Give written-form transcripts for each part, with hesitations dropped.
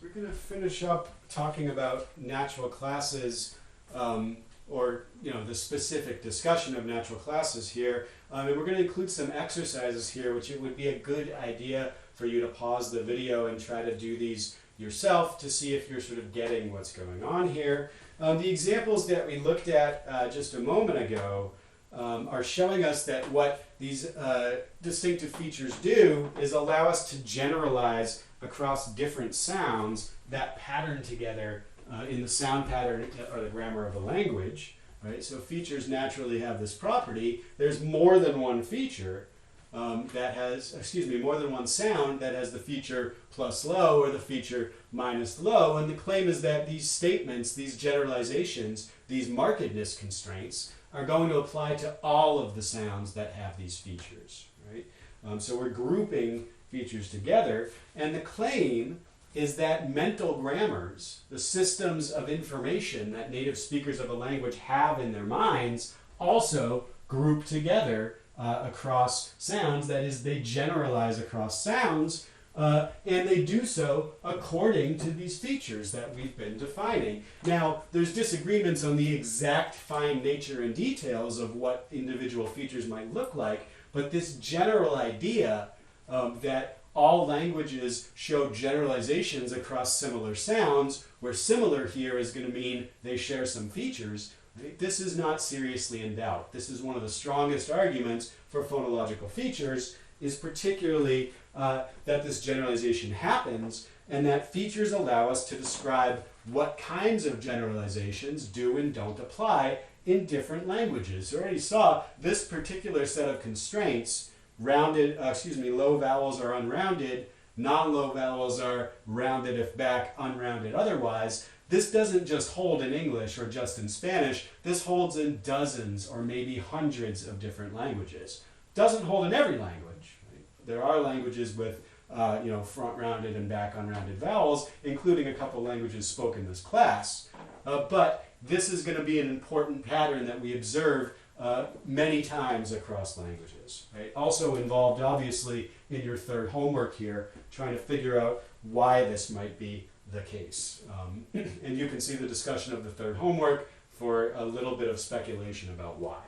We're going to finish up talking about natural classes, or the specific discussion of natural classes here. And we're going to include some exercises here, which it would be a good idea for you to pause the video and try to do these yourself to see if you're sort of getting what's going on here. The examples that we looked at just a moment ago are showing us that what these distinctive features do is allow us to generalize across different sounds that pattern together in the sound pattern or the grammar of a language. Right? So features naturally have this property. There's more than one feature that has, more than one sound that has the feature plus low or the feature minus low. And the claim is that these statements, these generalizations, these markedness constraints are going to apply to all of the sounds that have these features. Right? So we're grouping features together, and the claim is that mental grammars, the systems of information that native speakers of a language have in their minds, also group together across sounds. That is, they generalize across sounds, and they do so according to these features that we've been defining. Now, there's disagreements on the exact fine nature and details of what individual features might look like, but this general idea that all languages show generalizations across similar sounds, where similar here is going to mean they share some features, right? This is not seriously in doubt. This is one of the strongest arguments for phonological features, is particularly that this generalization happens, and that features allow us to describe what kinds of generalizations do and don't apply in different languages. So we already saw this particular set of constraints. Low vowels are unrounded, non-low vowels are rounded if back, unrounded otherwise. This doesn't just hold in English or just in Spanish. This holds in dozens or maybe hundreds of different languages. Doesn't hold in every language. Right? There are languages with front rounded and back unrounded vowels, including a couple languages spoken in this class. But this is going to be an important pattern that we observe many times across languages. Right? Also involved, obviously, in your third homework here, trying to figure out why this might be the case. And you can see the discussion of the third homework for a little bit of speculation about why.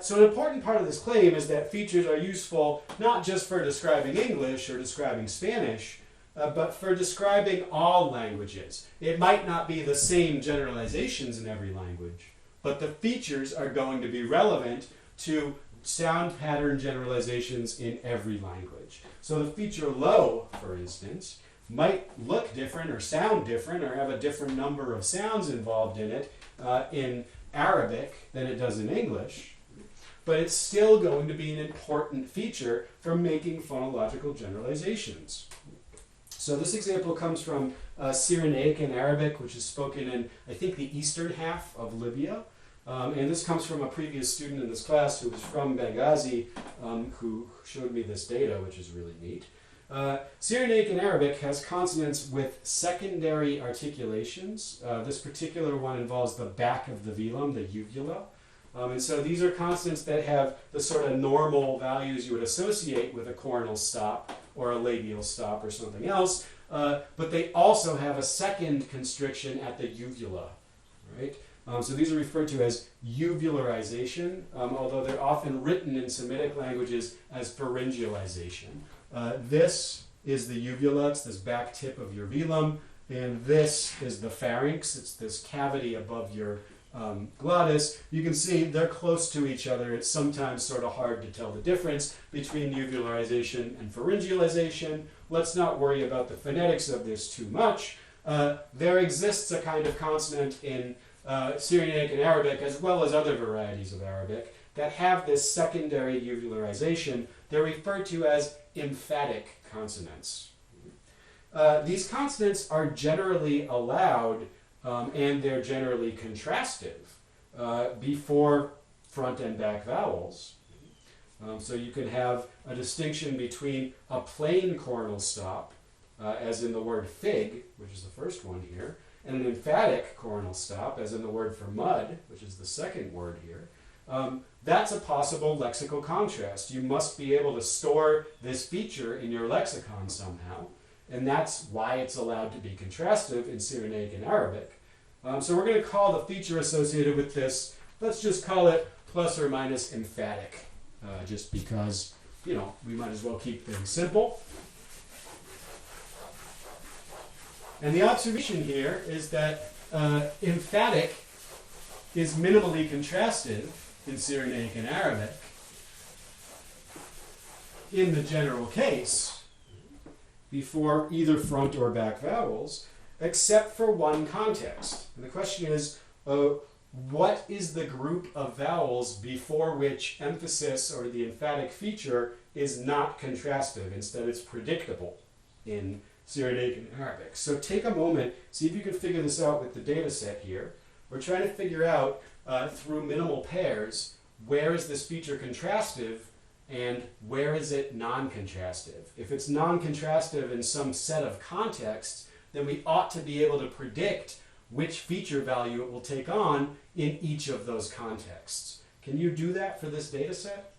So an important part of this claim is that features are useful not just for describing English or describing Spanish, but for describing all languages. It might not be the same generalizations in every language, but the features are going to be relevant to sound pattern generalizations in every language. So the feature low, for instance, might look different or sound different or have a different number of sounds involved in it in Arabic than it does in English, but it's still going to be an important feature for making phonological generalizations. So this example comes from Cyrenaic in Arabic, which is spoken in, I think, the eastern half of Libya. And this comes from a previous student in this class who was from Benghazi, who showed me this data, which is really neat. Cyrenaic in Arabic has consonants with secondary articulations. This particular one involves the back of the velum, the uvula. And so these are consonants that have the sort of normal values you would associate with a coronal stop or a labial stop or something else, but they also have a second constriction at the uvula, right? So these are referred to as uvularization, although they're often written in Semitic languages as pharyngealization. This is the uvula, it's this back tip of your velum, and this is the pharynx, it's this cavity above your glottis. You can see they're close to each other. It's sometimes sort of hard to tell the difference between uvularization and pharyngealization. Let's not worry about the phonetics of this too much. There exists a kind of consonant in Cyrenaic and Arabic, as well as other varieties of Arabic, that have this secondary uvularization. They're referred to as emphatic consonants. These consonants are generally allowed and they're generally contrastive before front and back vowels. So you can have a distinction between a plain coronal stop, as in the word fig, which is the first one here, and an emphatic coronal stop, as in the word for mud, which is the second word here. That's a possible lexical contrast. You must be able to store this feature in your lexicon somehow. and that's why it's allowed to be contrastive in Cyrenaic and Arabic. So we're going to call the feature associated with this, let's just call it plus or minus emphatic, just because, you know, we might as well keep things simple. And the observation here is that emphatic is minimally contrastive in Cyrenaic and Arabic in the general case before either front or back vowels, except for one context. And the question is, what is the group of vowels before which emphasis or the emphatic feature is not contrastive? Instead, it's predictable in Cyrenaic and Arabic. So take a moment, see if you can figure this out with the data set here. We're trying to figure out through minimal pairs, where is this feature contrastive and where is it non-contrastive? If it's non-contrastive in some set of contexts, then we ought to be able to predict which feature value it will take on in each of those contexts. Can you do that for this data set?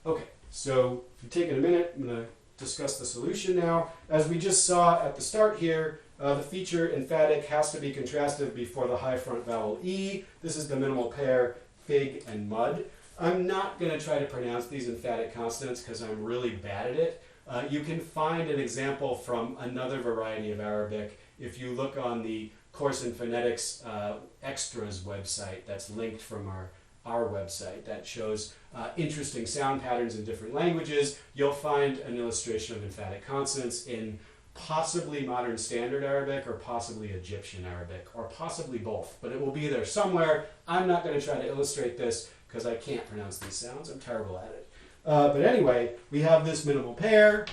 Okay, so if you're taking a minute, I'm going to discuss the solution now. As we just saw at the start here, the feature emphatic has to be contrastive before the high front vowel E. This is the minimal pair fig and mud. I'm not going to try to pronounce these emphatic consonants because I'm really bad at it. You can find an example from another variety of Arabic if you look on the Course in Phonetics Extras website that's linked from our website that shows interesting sound patterns in different languages. You'll find an illustration of emphatic consonants in possibly Modern Standard Arabic or possibly Egyptian Arabic or possibly both, but it will be there somewhere. I'm not going to try to illustrate this because I can't pronounce these sounds. I'm terrible at it. But anyway, we have this minimal pair.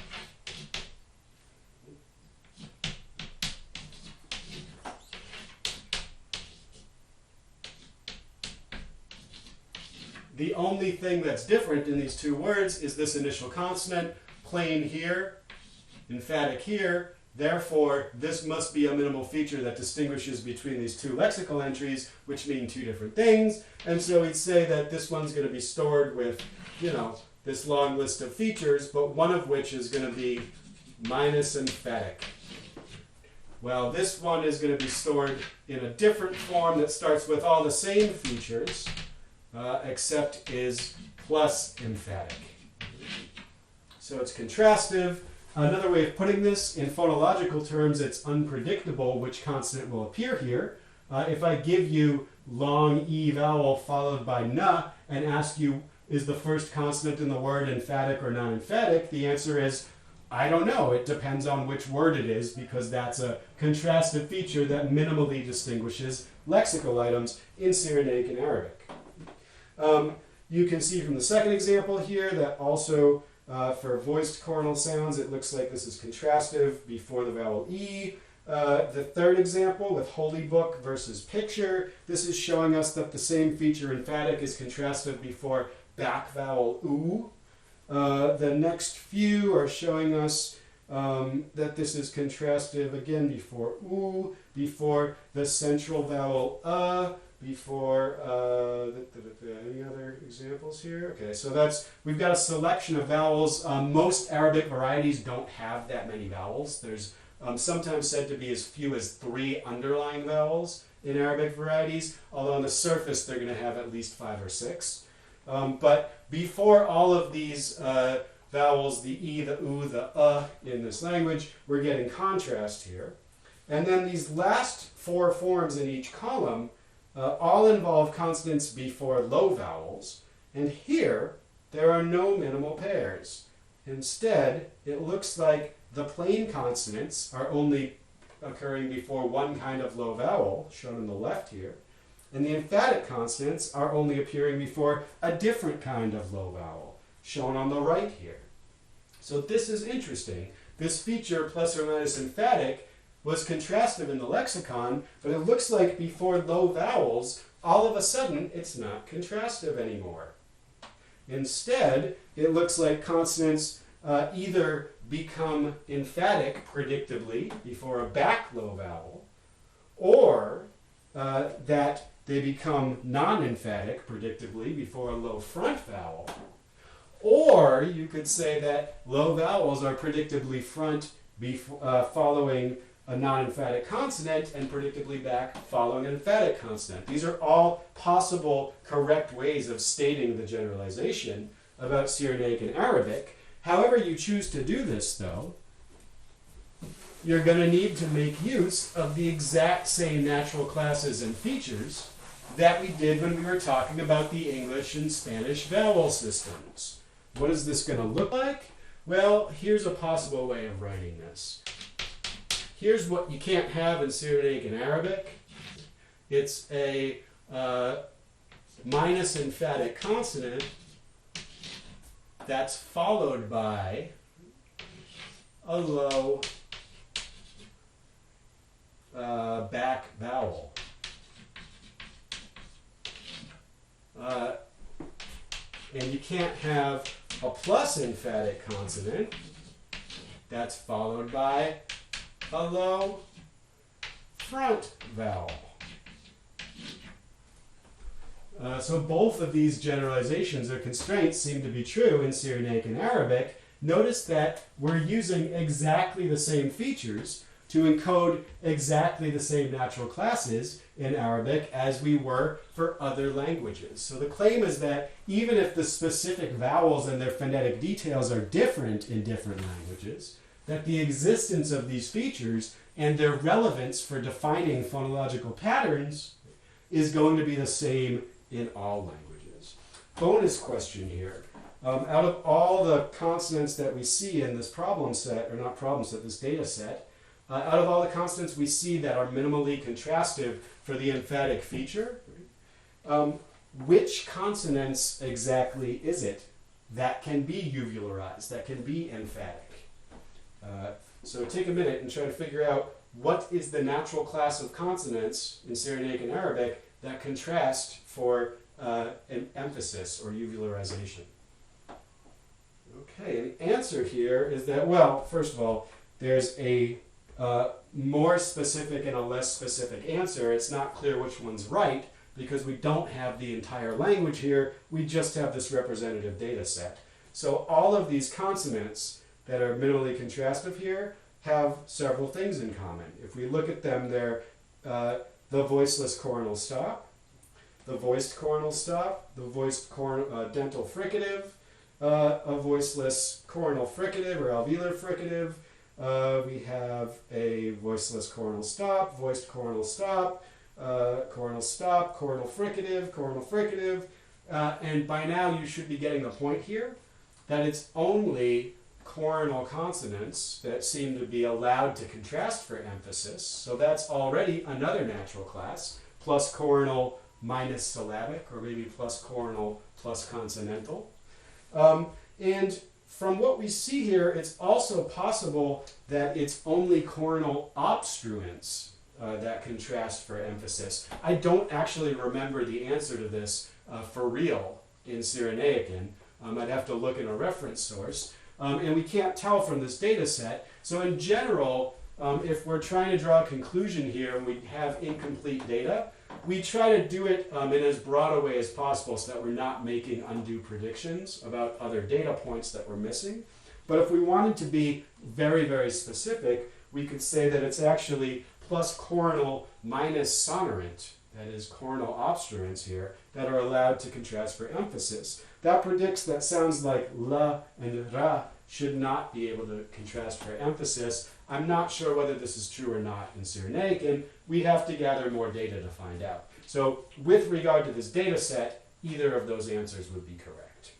The only thing that's different in these two words is this initial consonant, plain here, emphatic here. Therefore, this must be a minimal feature that distinguishes between these two lexical entries, which mean two different things. And so we'd say that this one's going to be stored with, you know, this long list of features, but one of which is going to be minus emphatic. Well, this one is going to be stored in a different form that starts with all the same features, except is plus emphatic. So it's contrastive. Another way of putting this, in phonological terms, it's unpredictable which consonant will appear here. If I give you long E vowel followed by na and ask you, is the first consonant in the word emphatic or non-emphatic? The answer is, I don't know. It depends on which word it is, because that's a contrastive feature that minimally distinguishes lexical items in Cyrenaic and Arabic. You can see from the second example here that also for voiced coronal sounds, it looks like this is contrastive before the vowel E. The third example with holy book versus picture, this is showing us that the same feature emphatic is contrastive before back vowel U. The next few are showing us that this is contrastive again before U, before the central vowel before any other examples here? Okay, so we've got a selection of vowels. Most Arabic varieties don't have that many vowels. There's sometimes said to be as few as 3 underlying vowels in Arabic varieties, although on the surface they're going to have at least 5 or 6. But before all of these vowels, the E, the U, the in this language, we're getting contrast here. And then these last 4 forms in each column all involve consonants before low vowels, and here there are no minimal pairs. Instead, it looks like the plain consonants are only occurring before one kind of low vowel, shown on the left here, and the emphatic consonants are only appearing before a different kind of low vowel, shown on the right here. So this is interesting. This feature, plus or minus emphatic, was contrastive in the lexicon, but it looks like before low vowels, all of a sudden, it's not contrastive anymore. Instead, it looks like consonants either become emphatic predictably before a back low vowel, or that they become non-emphatic predictably before a low front vowel, Or you could say that low vowels are predictably front following a non-emphatic consonant and predictably back following an emphatic consonant. These are all possible correct ways of stating the generalization about Cyrenaic and Arabic. However you choose to do this, though, you're going to need to make use of the exact same natural classes and features that we did when we were talking about the English and Spanish vowel systems. What is this going to look like? Well, here's a possible way of writing this. Here's what you can't have in Cyrenaic and Arabic. It's a minus emphatic consonant that's followed by a low back vowel. And you can't have a plus emphatic consonant that's followed by a low front vowel. So both of these generalizations or constraints seem to be true in Cyrenaic and Arabic. Notice that we're using exactly the same features to encode exactly the same natural classes in Arabic as we were for other languages. So the claim is that even if the specific vowels and their phonetic details are different in different languages, that the existence of these features and their relevance for defining phonological patterns is going to be the same in all languages. Bonus question here. Out of all the consonants that we see in this problem set, or not problem set, this data set, out of all the consonants we see that are minimally contrastive for the emphatic feature, which consonants exactly is it that can be uvularized, that can be emphatic? So take a minute and try to figure out what is the natural class of consonants in Cyrenaic and Arabic that contrast for an emphasis or uvularization. Okay, and the answer here is that, well, first of all, there's a more specific and a less specific answer. It's not clear which one's right because we don't have the entire language here. We just have this representative data set. So all of these consonants that are minimally contrastive here have several things in common. If we look at them, they're the voiceless coronal stop, the voiced coronal stop, the voiced dental fricative, a voiceless coronal fricative or alveolar fricative. We have a voiceless coronal stop, voiced coronal stop, coronal stop, coronal fricative, and by now you should be getting the point here that it's only coronal consonants that seem to be allowed to contrast for emphasis. So that's already another natural class, plus coronal minus syllabic, or maybe plus coronal plus consonantal. And from what we see here, it's also possible that it's only coronal obstruents that contrast for emphasis. I don't actually remember the answer to this for real in Cyrenaican. I'd have to look in a reference source. And we can't tell from this data set. So in general, if we're trying to draw a conclusion here and we have incomplete data, we try to do it in as broad a way as possible so that we're not making undue predictions about other data points that we're missing. But if we wanted to be very, very specific, we could say that it's actually plus coronal minus sonorant, that is coronal obstruents here, that are allowed to contrast for emphasis. That predicts that sounds like la and ra should not be able to contrast for emphasis. I'm not sure whether this is true or not in Cyrenaican. We'd have to gather more data to find out. So with regard to this data set, either of those answers would be correct.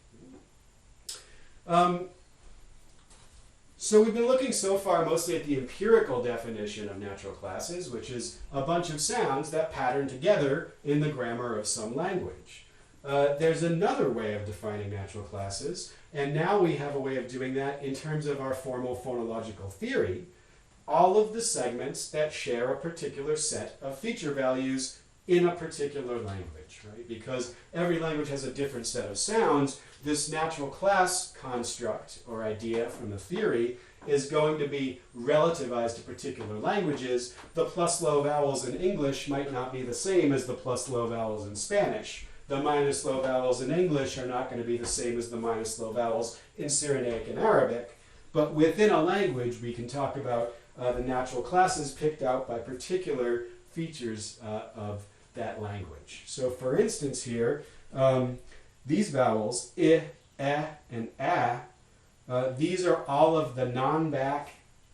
So we've been looking so far mostly at the empirical definition of natural classes, which is a bunch of sounds that pattern together in the grammar of some language. There's another way of defining natural classes, and now we have a way of doing that in terms of our formal phonological theory. All of the segments that share a particular set of feature values in a particular language, right? Because every language has a different set of sounds, this natural class construct or idea from the theory is going to be relativized to particular languages. The plus low vowels in English might not be the same as the plus low vowels in Spanish. the minus low vowels in English are not going to be the same as the minus low vowels in Cyrenaic and Arabic. But within a language, we can talk about the natural classes picked out by particular features of that language. So for instance here, these vowels, I, and A, these are all of the non-back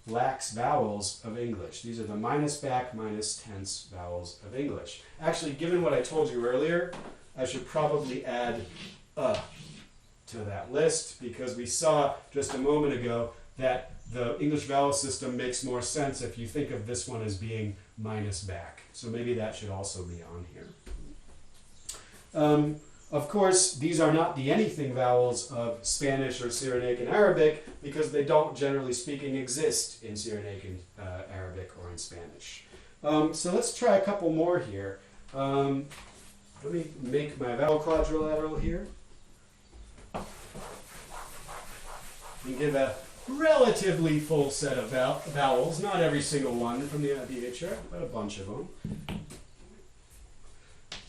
lax vowels of English. These are the minus back, minus tense vowels of English. Actually, given what I told you earlier, I should probably add to that list, because we saw just a moment ago that the English vowel system makes more sense if you think of this one as being minus back. So maybe that should also be on here. Of course, these are not the anything vowels of Spanish or Cyrenaic and Arabic, because they don't, generally speaking, exist in Cyrenaic and Arabic or in Spanish. So let's try a couple more here. Let me make my vowel quadrilateral here. And give a relatively full set of vowels, not every single one from the IPA chart, but a bunch of them.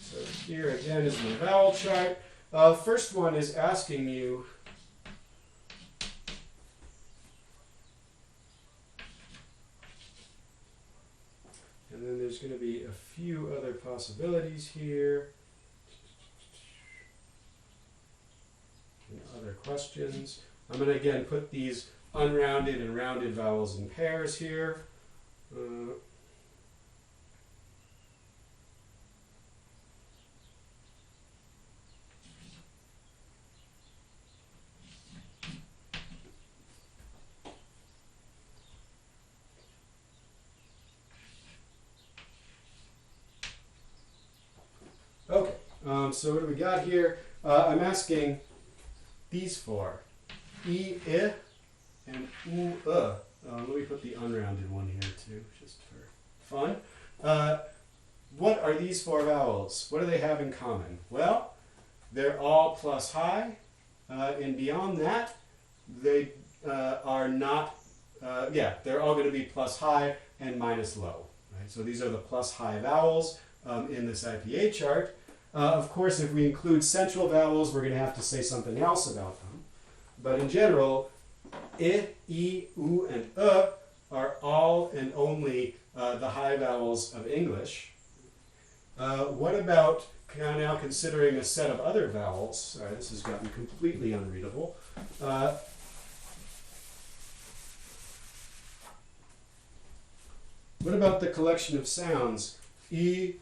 So here again is my vowel chart. First one is asking you and then there's going to be a few other possibilities here and other questions. I'm going to again put these unrounded and rounded vowels in pairs here. Okay, so what do we got here? I'm asking these four. I, and U, let me put the unrounded one here too, just for fun. What are these four vowels? What do they have in common? Well, they're all plus high, and beyond that, they are not, they're all going to be plus high and minus low. Right? So these are the plus high vowels in this IPA chart. Of course, if we include central vowels, we're going to have to say something else about them. But in general, I, U, and are all and only the high vowels of English. What about now considering a set of other vowels? Sorry, this has gotten completely unreadable. What about the collection of sounds I,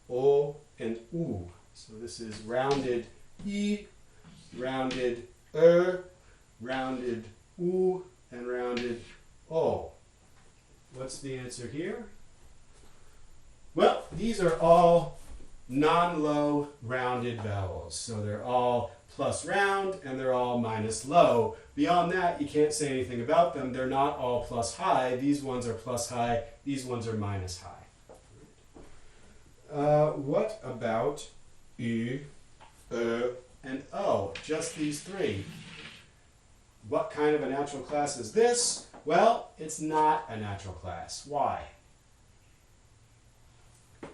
O, and U? So this is rounded I, rounded rounded U, and rounded O. What's the answer here? Well, these are all non-low rounded vowels. So they're all plus round and they're all minus low. Beyond that, you can't say anything about them. They're not all plus high. These ones are plus high. These ones are minus high. What about U, and O? Just these three. What kind of a natural class is this? Well, it's not a natural class. Why?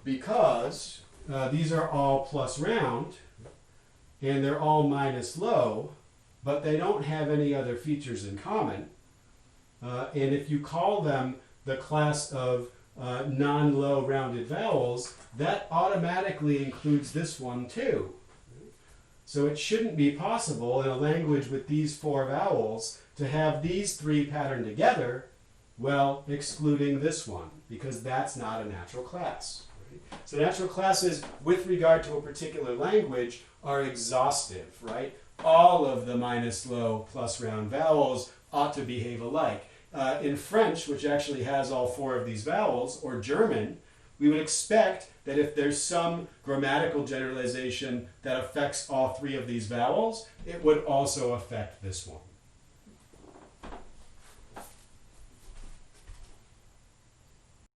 Because these are all plus round and they're all minus low, but they don't have any other features in common. And if you call them the class of non-low rounded vowels, that automatically includes this one too. So it shouldn't be possible in a language with these four vowels to have these three patterned together, well, excluding this one, because that's not a natural class. Right? So natural classes with regard to a particular language are exhaustive, right? All of the minus low plus round vowels ought to behave alike. In French, which actually has all four of these vowels, or German, we would expect that if there's some grammatical generalization that affects all three of these vowels, it would also affect this one.